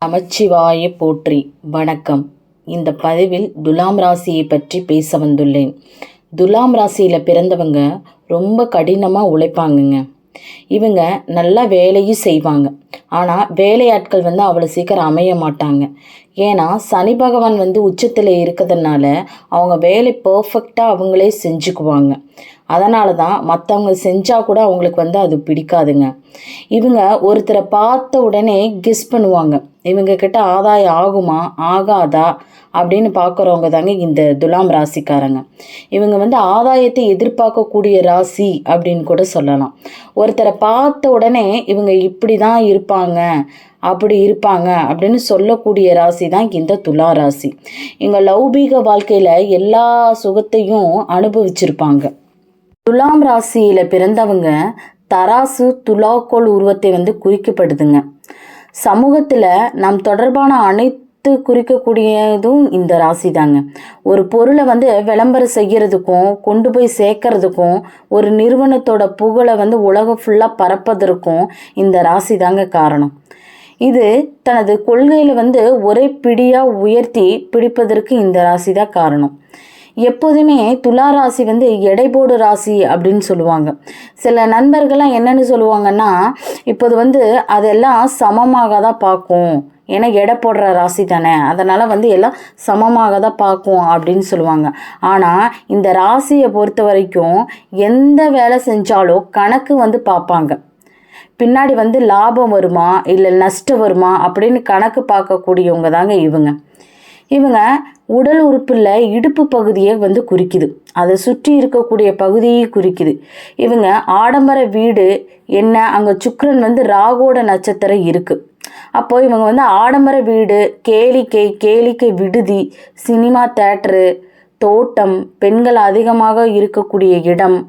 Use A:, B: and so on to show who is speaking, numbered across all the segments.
A: நமச்சிவாய போற்றி. வணக்கம். இந்த பதிவில் துலாம் ராசியை பற்றி பேச வந்துள்ளேன். துலாம் ராசியில் பிறந்தவங்க ரொம்ப கடினமாக உழைப்பாங்கங்க. இவங்க நல்லா வேலையும் செய்வாங்க. ஆனால் வேலையாட்கள் அவ்வளோ சீக்கிரம் அமைய மாட்டாங்க. ஏன்னா சனி பகவான் உச்சத்தில் இருக்கிறதுனால அவங்க வேலை பர்ஃபெக்டாக அவங்களே செஞ்சுக்குவாங்க. அதனால தான் மற்றவங்க செஞ்சால் கூட அவங்களுக்கு அது பிடிக்காதுங்க. இவங்க ஒருத்தரை பார்த்த உடனே கெஸ் பண்ணுவாங்க, இவங்க கிட்ட ஆதாயம் ஆகுமா ஆகாதா அப்படின்னு பார்க்குறவங்க தாங்க இந்த துலாம் ராசிக்காரங்க. இவங்க ஆதாயத்தை எதிர்பார்க்கக்கூடிய ராசி அப்படின்னு கூட சொல்லலாம். ஒருத்தரை பார்த்த உடனே இவங்க இப்படி தான் இருப்பாங்க அப்படி இருப்பாங்க அப்படின்னு சொல்லக்கூடிய ராசி தான் இந்த துலா ராசி. இவங்க லௌபீக வாழ்க்கையில் எல்லா சுகத்தையும் அனுபவிச்சிருப்பாங்க. துலாம் ராசியில் பிறந்தவங்க தராசு துலாக்கோள் உருவத்தை குறிக்கப்படுதுங்க. சமூகத்தில் நம் தொடர்பான அனைத்து குறிக்கக்கூடியதும் இந்த ராசி தாங்க. ஒரு பொருளை விளம்பரம் செய்கிறதுக்கும் கொண்டு போய் சேர்க்கறதுக்கும் ஒரு நிறுவனத்தோட புகழை உலகம் ஃபுல்லாக பரப்பதற்கும் இந்த ராசி தாங்க காரணம். இது தனது கொள்கையில் ஒரே பிடியாக உயர்த்தி பிடிப்பதற்கு இந்த ராசி தான் காரணம். எப்போதுமே துலா ராசி எடைபோடு ராசி அப்படின்னு சொல்லுவாங்க. சில நண்பர்கள்லாம் என்னென்னு சொல்லுவாங்கன்னா, இப்போது அதெல்லாம் சமமாக தான் பார்க்கும், ஏன்னா எடை போடுற ராசி தானே, அதனால் எல்லாம் சமமாக தான் பார்க்கும் அப்படின்னு சொல்லுவாங்க. ஆனால் இந்த ராசியை பொறுத்த வரைக்கும் எந்த வேலை செஞ்சாலும் கணக்கு பார்ப்பாங்க. பின்னாடி லாபம் வருமா இல்லை நஷ்டம் வருமா அப்படின்னு கணக்கு பார்க்கக்கூடியவங்க தாங்க இவங்க. இவங்க உடல் உறுப்பில் இடுப்பு பகுதியை குறிக்குது, அதை சுற்றி இருக்கக்கூடிய பகுதியை குறிக்குது. இவங்க ஆடம்பர வீடு என்ன, அங்கே சுக்கிரன் ராகோட நட்சத்திரம் இருக்குது. அப்போது இவங்க ஆடம்பர வீடு, கேளிக்கை விடுதி, சினிமா தேட்டரு, தோட்டம், பெண்கள் அதிகமாக இருக்கக்கூடிய இடம்,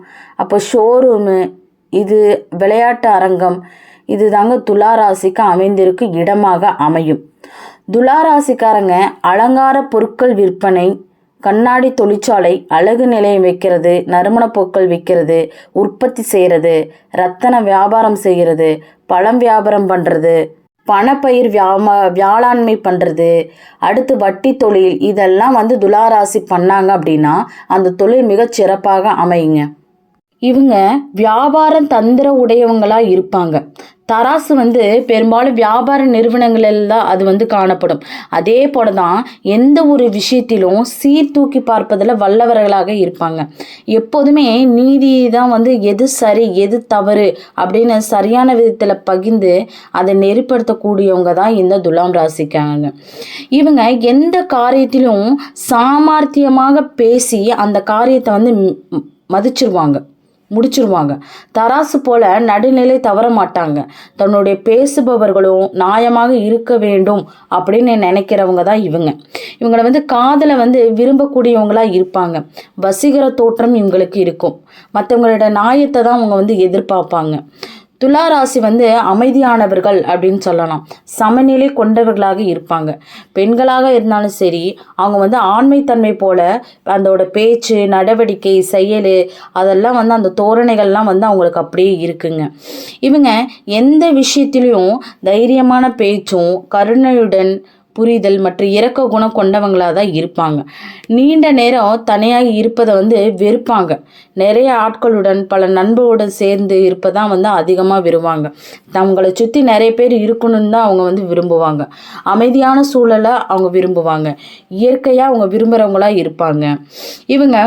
A: அப்போ ஷோரூமு, இது விளையாட்டு அரங்கம், இது தாங்க துலா ராசிக்கு அமைந்திருக்கு இடமாக அமையும். துலா ராசிக்காரங்க அலங்கார பொருட்கள் விற்பனை, கண்ணாடி தொழிற்சாலை, அழகு நிலையம் வைக்கிறது, நறுமண பொருட்கள் விற்கிறது, உற்பத்தி செய்கிறது, ரத்தன வியாபாரம் செய்கிறது, பழம் வியாபாரம் பண்ணுறது, பணப்பயிர் வியாழாண்மை பண்ணுறது, அடுத்து வட்டி தொழில், இதெல்லாம் துலா ராசி பண்ணாங்க அப்படின்னா அந்த தொழில் மிகச் சிறப்பாக அமையுங்க. இவங்க வியாபாரம் தந்திர உடையவங்களாக இருப்பாங்க. தராசு பெரும்பாலும் வியாபார நிறுவனங்களில் தான் அது காணப்படும். அதே போல தான் எந்த ஒரு விஷயத்திலும் சீர்தூக்கி பார்ப்பதில் வல்லவர்களாக இருப்பாங்க. எப்போதுமே நீதி தான் எது சரி எது தவறு அப்படின்னு சரியான விதத்தில் பகிர்ந்து அதை நெறிப்படுத்தக்கூடியவங்க தான் இந்த துலாம் ராசிக்காங்க. இவங்க எந்த காரியத்திலும் சாமர்த்தியமாக பேசி அந்த காரியத்தை மதிச்சிருவாங்க, முடிச்சிருவாங்க. தராசு போல நடுநிலை தவற மாட்டாங்க. தன்னுடைய பேசுபவர்களும் நியாயமாக இருக்க வேண்டும் அப்படின்னு நினைக்கிறவங்க தான் இவங்க. இவங்களை காதலை விரும்பக்கூடியவங்களா இருப்பாங்க. வசீகர தோற்றம் இவங்களுக்கு இருக்கும். மற்றவங்களோட நியாயத்தை தான் அவங்க எதிர்பார்ப்பாங்க. துலா ராசி அமைதியானவர்கள் அப்படின்னு சொல்லலாம். சமநிலை கொண்டவர்களாக இருப்பாங்க. பெண்களாக இருந்தாலும் சரி, அவங்க ஆண்மைத்தன்மை போல அதோட பேச்சு, நடவடிக்கை, செயல், அதெல்லாம் அந்த தோரணைகள்லாம் அவங்களுக்கு அப்படியே இருக்குங்க. இவங்க எந்த விஷயத்திலையும் தைரியமான பேச்சும் கருணையுடன் புரிதல் மற்றும் இரக்க குணம் கொண்டவங்களாக தான் இருப்பாங்க. நீண்ட நேரம் தனியாக இருப்பதை வெறுப்பாங்க. நிறைய ஆட்களுடன் பல நண்பர்களுடன் சேர்ந்து இருப்பதான் அதிகமாக விரும்புவாங்க. அவங்கள சுற்றி நிறைய பேர் இருக்கணும்னு தான் அவங்க விரும்புவாங்க. அமைதியான சூழலை அவங்க விரும்புவாங்க. இயற்கையாக அவங்க விரும்புகிறவங்களாக இருப்பாங்க. இவங்க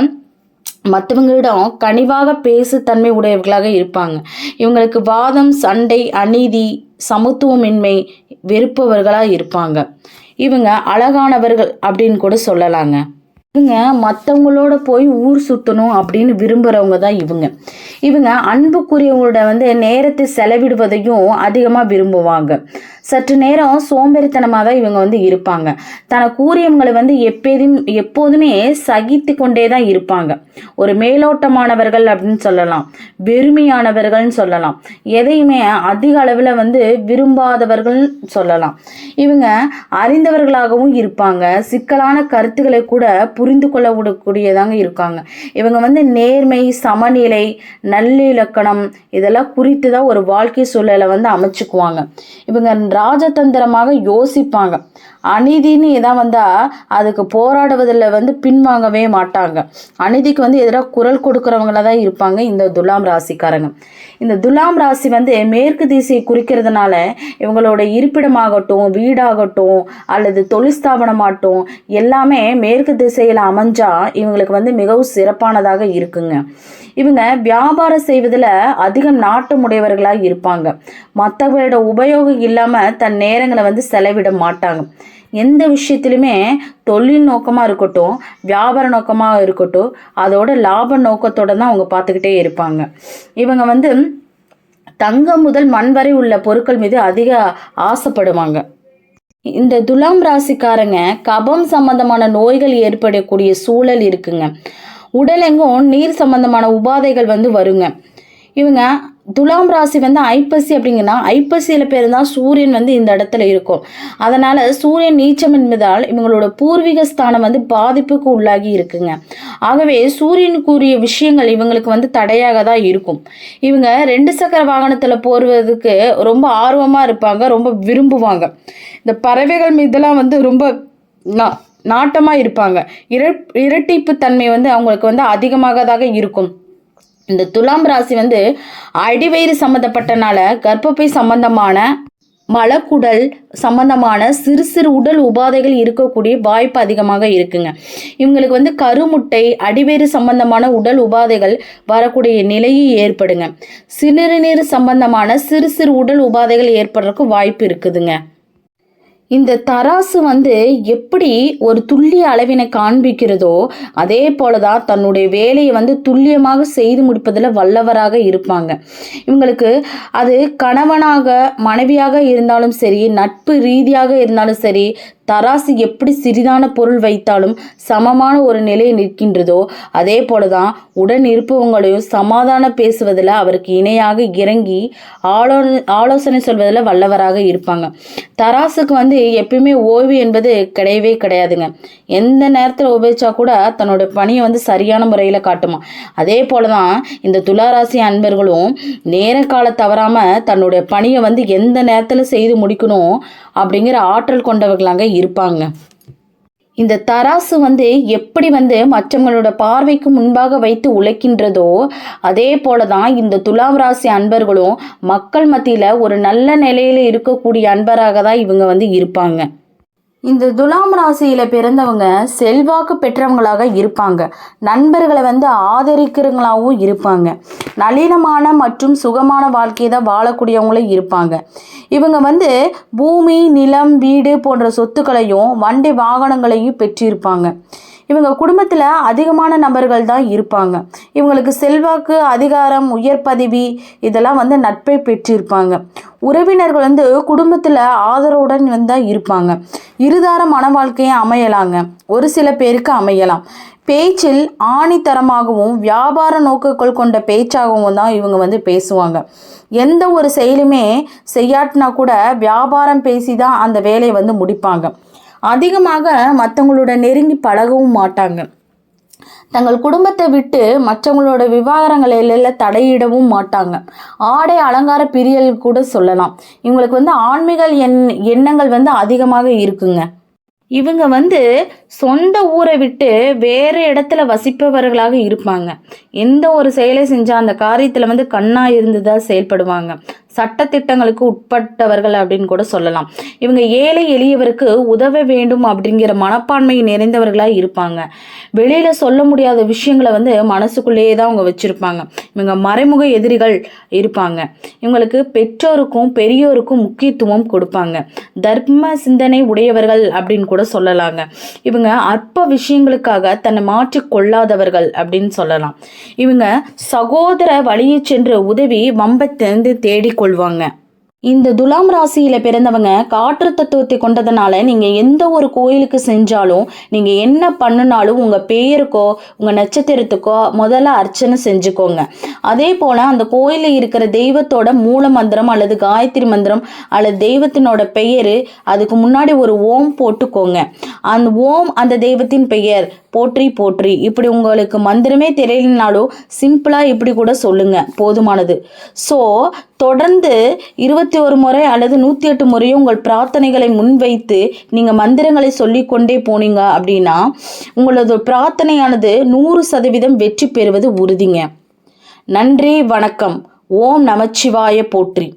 A: மற்றவங்களிடம் கனிவாக பேசு தன்மை உடையவர்களாக இருப்பாங்க. இவங்களுக்கு வாதம், சண்டை, அநீதி, சமத்துவமின்மை வெறுப்பவர்களாக இருப்பாங்க. இவங்க அழகானவர்கள் அப்படின்னு கூட சொல்லலாங்க. இவங்க மற்றவங்களோட போய் ஊர் சுற்றணும் அப்படின்னு விரும்புகிறவங்க தான் இவங்க. இவங்க அன்புக்குரியவங்களோட நேரத்தை செலவிடுவதையும் அதிகமாக விரும்புவாங்க. சற்று நேரம் சோம்பேறித்தனமாக தான் இவங்க இருப்பாங்க. தனக்கு கூறியவங்களை எப்போதுமே சகித்து கொண்டே தான் இருப்பாங்க. ஒரு மேலோட்டமானவர்கள் அப்படின்னு சொல்லலாம், வெறுமையானவர்கள்னு சொல்லலாம், எதையுமே அதிக அளவில் விரும்பாதவர்கள் சொல்லலாம். இவங்க அறிந்தவர்களாகவும் இருப்பாங்க. சிக்கலான கருத்துக்களை கூட புரிந்து கொள்ளக்கூடியதாங்க இருக்காங்க. இவங்க நேர்மை, சமநிலை, நல்லிலக்கணம் இதெல்லாம் குறித்து தான் ஒரு வாழ்க்கை சூழலை அமைச்சுக்குவாங்க. இவங்க ராஜதந்திரமாக யோசிப்பாங்க. அநீதின்னு எதாவது வந்தால் அதுக்கு போராடுவதில் பின்வாங்கவே மாட்டாங்க. அநீதிக்கு எதிராக குரல் கொடுக்குறவங்கள தான் இருப்பாங்க இந்த துலாம் ராசிக்காரங்க. இந்த துலாம் ராசி மேற்கு திசையை குறிக்கிறதுனால இவங்களோட இருப்பிடமாகட்டும், வீடாகட்டும், அல்லது தொழில் ஸ்தாபனமாகட்டும் எல்லாமே மேற்கு திசையில் அமைஞ்சா இவங்களுக்கு மிகவும் சிறப்பானதாக இருக்குங்க. இவங்க வியாபாரம் செய்வதில் அதிகம் நாட்டமுடையவர்களாக இருப்பாங்க. மற்றவங்களோட உபயோகம் இல்லாமல் தன் நேரங்களை செலவிட மாட்டாங்க. எந்த விஷயத்துலையுமே தொழில் நோக்கமாக இருக்கட்டும், வியாபார நோக்கமாக இருக்கட்டும், அதோட லாப நோக்கத்தோடு தான் அவங்க பார்த்துக்கிட்டே இருப்பாங்க. இவங்க தங்கம் முதல் மண் வரை உள்ள பொருட்கள் மீது அதிக ஆசைப்படுவாங்க. இந்த துலாம் ராசிக்காரங்க கபம் சம்பந்தமான நோய்கள் ஏற்படக்கூடிய சூழல் இருக்குங்க. உடலெங்கும் நீர் சம்பந்தமான உபாதைகள் வருங்க. இவங்க துலாம் ராசி ஐப்பசி அப்படிங்கன்னா ஐப்பசியில் பேர் தான் சூரியன் இந்த இடத்துல இருக்கும். அதனால் சூரியன் நீச்சம் என்பதால் இவங்களோட பூர்வீக ஸ்தானம் பாதிப்புக்கு உள்ளாகி இருக்குங்க. ஆகவே சூரியனுக்குரிய விஷயங்கள் இவங்களுக்கு தடையாக தான் இருக்கும். இவங்க 2 சக்கர வாகனத்தில் போடுவதுக்கு ரொம்ப ஆர்வமாக இருப்பாங்க, ரொம்ப விரும்புவாங்க. இந்த பறவைகள் மீதெல்லாம் ரொம்ப நாட்டமாக இருப்பாங்க. இரட்டிப்பு தன்மை அவங்களுக்கு அதிகமாக இருக்கும். இந்த துலாம் ராசி அடிவயிறு சம்மந்தப்பட்டனால கர்ப்பப்பை சம்பந்தமான, மலக்குடல் சம்பந்தமான சிறு சிறு உடல் உபாதைகள் இருக்கக்கூடிய வாய்ப்பு அதிகமாக இருக்குங்க. இவங்களுக்கு கருமுட்டை, அடிவயிறு சம்பந்தமான உடல் உபாதைகள் வரக்கூடிய நிலையை ஏற்படுங்க. சிறுநீர் சம்பந்தமான சிறு சிறு உடல் உபாதைகள் ஏற்படுறதுக்கு வாய்ப்பு இருக்குதுங்க. இந்த தராசு எப்படி ஒரு துல்லிய அளவினை காண்பிக்கிறதோ அதே போல தான் தன்னுடைய வேலையை துல்லியமாக செய்து முடிப்பதில் வல்லவராக இருப்பாங்க. இவங்களுக்கு அது கணவனாக மனைவியாக இருந்தாலும் சரி, நட்பு ரீதியாக இருந்தாலும் சரி, தராசு எப்படி சிறிதான பொருள் வைத்தாலும் சமமான ஒரு நிலையை நிற்கின்றதோ அதே போல தான் உடன் இருப்பவங்களையும் சமாதான பேசுவதில் அவருக்கு இணையாக இறங்கி ஆலோசனை சொல்வதில் வல்லவராக இருப்பாங்க. தராசுக்கு எப்பயுமே ஓய்வு என்பது கிடையவே கிடையாதுங்க. எந்த நேரத்தில் உபயோகிச்சா கூட தன்னோட பணியை சரியான முறையில் காட்டுமா. அதே போல தான் இந்த துளாராசி அன்பர்களும் நேர கால தவறாமல் தன்னுடைய பணியை எந்த நேரத்தில் செய்து முடிக்கணும் அப்படிங்கிற ஆற்றல் கொண்டவர்களாங்க இருப்பாங்க. இந்த தராசு எப்படி மற்றவங்களோட பார்வைக்கு முன்பாக வைத்து உழைக்கின்றதோ அதே போல தான் இந்த துலாம் ராசி அன்பர்களும் மக்கள் மத்தியில் ஒரு நல்ல நிலையில் இருக்கக்கூடிய அன்பராக தான் இவங்க இருப்பாங்க. இந்த துலாம் ராசியில் பிறந்தவங்க செல்வாக்கு பெற்றவங்களாக இருப்பாங்க. நண்பர்களை ஆதரிக்கிறவங்களாகவும் இருப்பாங்க. நளினமான மற்றும் சுகமான வாழ்க்கையை தான் வாழக்கூடியவங்களும் இருப்பாங்க. இவங்க பூமி, நிலம், வீடு போன்ற சொத்துக்களையும் வண்டி வாகனங்களையும் பெற்றிருப்பாங்க. இவங்க குடும்பத்தில் அதிகமான நபர்கள் தான் இருப்பாங்க. இவங்களுக்கு செல்வாக்கு, அதிகாரம், உயர் பதவி இதெல்லாம் நட்பை பெற்றிருப்பாங்க. உறவினர்கள் குடும்பத்தில் ஆதரவுடன் தான் இருப்பாங்க. இருதார மன வாழ்க்கையை அமையலாங்க, ஒரு சில பேருக்கு அமையலாம். பேச்சில் ஆணித்தரமாகவும் வியாபார நோக்குகள் கொண்ட பேச்சாகவும் தான் இவங்க பேசுவாங்க. எந்த ஒரு செயலுமே செய்யாட்டினா கூட வியாபாரம் பேசி தான் அந்த வேலையை முடிப்பாங்க. அதிகமாக மற்றவங்களோட நெருங்கி பழகவும் மாட்டாங்க. தங்கள் குடும்பத்தை விட்டு மற்றவங்களோட விவகாரங்களில் தடையிடவும் மாட்டாங்க. ஆடை அலங்கார பிரியல் கூட சொல்லலாம். இவங்களுக்கு ஆன்மீக எண்ணங்கள் அதிகமாக இருக்குங்க. இவங்க சொந்த ஊரை விட்டு வேறு இடத்துல வசிப்பவர்களாக இருப்பாங்க. எந்த ஒரு செயலை செஞ்சால் அந்த காரியத்தில் கண்ணாக இருந்து தான் செயல்படுவாங்க. சட்டத்திட்டங்களுக்கு உட்பட்டவர்கள் அப்படின்னு கூட சொல்லலாம். இவங்க ஏழை எளியவருக்கு உதவ வேண்டும் அப்படிங்கிற மனப்பான்மை நிறைந்தவர்களாக இருப்பாங்க. வெளியில் சொல்ல முடியாத விஷயங்களை மனசுக்குள்ளேயே தான் அவங்க வச்சுருப்பாங்க. இவங்க மறைமுக எதிரிகள் இருப்பாங்க. இவங்களுக்கு பெற்றோருக்கும் பெரியோருக்கும் முக்கியத்துவம் கொடுப்பாங்க. தர்ம சிந்தனை உடையவர்கள் அப்படின்னு கூட சொல்லலாங்க. இவங்க அற்ப விஷயங்களுக்காக தன்னை மாற்றி கொள்ளாதவர்கள் அப்படின்னு சொல்லலாம். இவங்க சகோதர வழியை சென்று உதவி வம்பத்திலிருந்து தேடிக்கொள்வாங்க. இந்த துலாம் ராசியில் பிறந்தவங்க காற்று தத்துவத்தை கொண்டதுனால நீங்கள் எந்த ஒரு கோயிலுக்கு செஞ்சாலும் நீங்கள் என்ன பண்ணினாலும் உங்கள் பெயருக்கோ உங்கள் நட்சத்திரத்துக்கோ முதல்ல அர்ச்சனை செஞ்சுக்கோங்க. அதே போல் அந்த கோயிலில் இருக்கிற தெய்வத்தோட மூல மந்திரம் அல்லது காயத்ரி மந்திரம் அல்லது தெய்வத்தினோட பெயர் அதுக்கு முன்னாடி ஒரு ஓம் போட்டுக்கோங்க. அந்த ஓம் அந்த தெய்வத்தின் பெயர் போற்றி போற்றி இப்படி உங்களுக்கு மந்திரமே தெரியலனாலும் சிம்பிளாக இப்படி கூட சொல்லுங்க, போதுமானது. ஸோ தொடர்ந்து 21 முறை அல்லது 108 முறையும் உங்கள் பிரார்த்தனைகளை முன்வைத்து நீங்கள் மந்திரங்களை சொல்லிக்கொண்டே போனீங்க அப்படின்னா உங்களது பிரார்த்தனையானது 100% வெற்றி பெறுவது உறுதிங்க. நன்றி, வணக்கம். ஓம் நமச்சிவாய போற்றி.